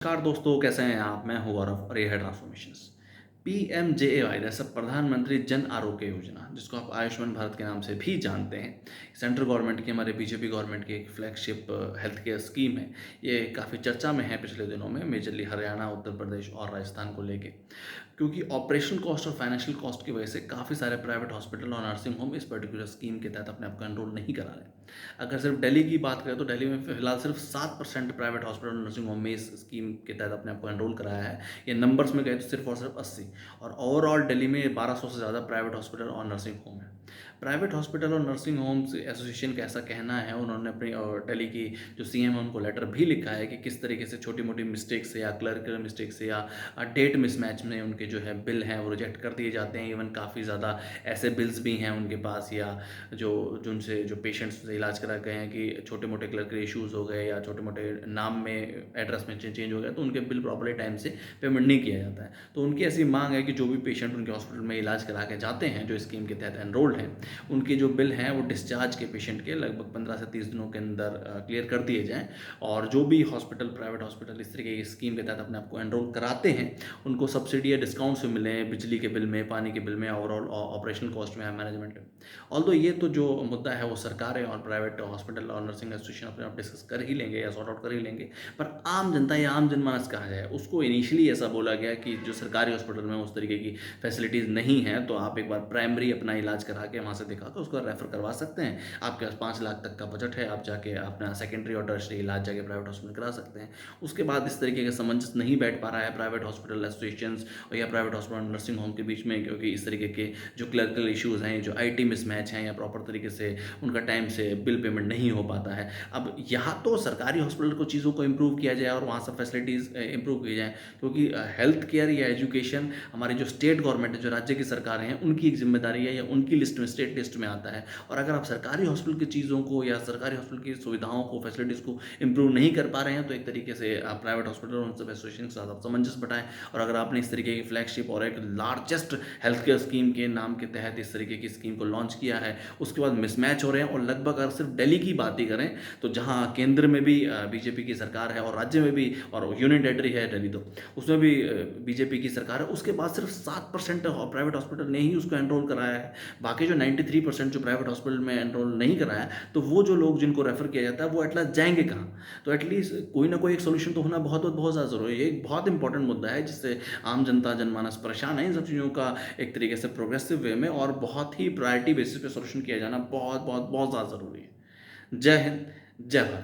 नमस्कार दोस्तों, कैसे हैं आप? मैं हूँ गौरव और ये है ट्रांसफॉर्मेशंस। पीएमजेएवाई जैसे प्रधानमंत्री जन आरोग्य योजना, जिसको आप आयुष्मान भारत के नाम से भी जानते हैं, सेंट्रल गवर्नमेंट की, हमारे बीजेपी गवर्नमेंट की एक फ्लैगशिप हेल्थ केयर स्कीम है। ये काफ़ी चर्चा में है पिछले दिनों में, मेजरली हरियाणा, उत्तर प्रदेश और राजस्थान को लेके, क्योंकि ऑपरेशन कॉस्ट और फाइनेंशियल कॉस्ट की वजह से काफ़ी सारे प्राइवेट हॉस्पिटल और नर्सिंग होम इस पर्टिकुलर स्कीम के तहत अपने आप को एनरोल नहीं करा रहे। अगर सिर्फ दिल्ली की बात करें तो दिल्ली में फिलहाल सिर्फ 7% प्राइवेट हॉस्पिटल और नर्सिंग होम में इस स्कीम के तहत अपने आप को एनरोल कराया है। ये नंबर्स में गए तो सिर्फ और सिर्फ 80, और ओवरऑल दिल्ली में 1200 से ज़्यादा प्राइवेट हॉस्पिटल और नर्सिंग होम है। प्राइवेट हॉस्पिटल और नर्सिंग होम्स एसोसिएशन का ऐसा कहना है, उन्होंने अपनी दिल्ली की जो सीएम है उनको लेटर भी लिखा है कि किस तरीके से छोटी मोटी मिस्टेक से या क्लर्कल मिस्टेक से या डेट मिसमैच में उनके जो है बिल हैं वो रिजेक्ट कर दिए जाते हैं। इवन काफ़ी ज़्यादा ऐसे बिल्स भी हैं उनके पास, या जो जिनसे जो पेशेंट्स से इलाज करा गए हैं कि छोटे मोटे क्लर्कल इश्यूज़ हो गए या छोटे मोटे नाम में एड्रेस में चेंज हो गया, तो उनके बिल प्रॉपरली टाइम से पेमेंट नहीं किया जाता है। तो उनकी ऐसी मांग है कि जो भी पेशेंट उनके हॉस्पिटल में इलाज करा के जाते हैं जो स्कीम के तहत एनरोल्ड हैं, उनके जो बिल हैं वो डिस्चार्ज के पेशेंट के लगभग 15 से 30 दिनों के अंदर क्लियर कर दिए जाएँ। और जो भी हॉस्पिटल, प्राइवेट हॉस्पिटल इस तरीके की स्कीम के तहत अपने आप को एनरोल कराते हैं, उनको सब्सिडी या डिस्काउंट्स भी मिले हैं बिजली के बिल में, पानी के बिल में, ओवरऑल ऑपरेशनल कॉस्ट में, मैनेजमेंट में। ऑल्दो ये तो जो मुद्दा है वो सरकारें और प्राइवेट हॉस्पिटल और नर्सिंग एसोसिएशन अपने आप डिस्कस कर ही लेंगे या सॉर्ट आउट कर ही लेंगे। पर आम जनता या आम जनमानस कहा जाए, उसको इनिशियली ऐसा बोला गया कि जो सरकारी हॉस्पिटल में उस तरीके की फैसिलिटीज़ नहीं हैं, तो आप एक बार प्राइमरी अपना इलाज करा के वहाँ से दिखा के उसको रेफर करवा सकते हैं। आपके पास 5 लाख तक का बजट है, आप जाके अपना सेकेंडरी और टर्शरी इलाज जाके प्राइवेट हॉस्पिटल करा सकते हैं। उसके बाद इस तरीके का सामंजस्य नहीं बैठ पा रहा है प्राइवेट हॉस्पिटल एसोसिएशंस और या प्राइवेट हॉस्पिटल नर्सिंग होम के बीच में, क्योंकि इस तरीके के जो क्लर्कल इश्यूज़ हैं, जो आईटी मिसमैच हैं, या प्रॉपर तरीके से उनका टाइम से बिल पेमेंट नहीं हो पाता है। अब यहाँ तो सरकारी हॉस्पिटल को चीज़ों को इम्प्रूव किया जाए और वहाँ सब फैसिलिटीज़ इम्प्रूव की जाएँ, क्योंकि हेल्थ केयर या एजुकेशन हमारी जो स्टेट गवर्नमेंट है, जो राज्य की सरकारें हैं, उनकी एक जिम्मेदारी है या उनकी लिस्ट में, स्टेट लिस्ट में आता है। और अगर आप सरकारी हॉस्पिटल की चीज़ों को या सरकारी हॉस्पिटल की सुविधाओं को, फैसिलिटीज़ को इम्प्रूव नहीं कर पा रहे हैं, तो एक तरीके से आप प्राइवेट हॉस्पिटल और उन सब एसोसिएशन के साथ आप सामंजस्य बैठाएँ। और अगर आपने इस तरीके की फ्लैगशिप और एक लार्जेस्ट हेल्थ केयर स्कीम के नाम के तहत इस तरीके की स्कीम को लॉन्च किया है, उसके बाद मिसमैच हो रहे हैं, और लगभग अगर सिर्फ दिल्ली की बात ही करें तो जहाँ केंद्र में भी बीजेपी की सरकार है और राज्य में भी, और यूनियन टेरिटरी है दिल्ली, तो उसमें भी बीजेपी की सरकार है, उसके बाद सिर्फ 7% प्राइवेट हॉस्पिटल ने ही उसको एनरोल कराया है। बाकी जो 93% जो प्राइवेट हॉस्पिटल में एनरोल नहीं कराया है, तो वो जो लोग जिनको रेफर किया जाता है वो एटलीस्ट जाएंगे कहाँ? तो एटलीस्ट कोई ना कोई एक सोल्यूशन तो होना बहुत बहुत बहुत ज़्यादा ज़रूरी है। ये एक बहुत इंपॉर्टेंट मुद्दा है जिससे आम जनता, जनमानस परेशान है। इन सब चीज़ों का एक तरीके से प्रोग्रेसिव वे में और बहुत ही प्रायोरिटी बेसिस पे सोल्यूशन किया जाना बहुत बहुत बहुत ज़्यादा ज़रूरी है। जय हिंद, जय भारत।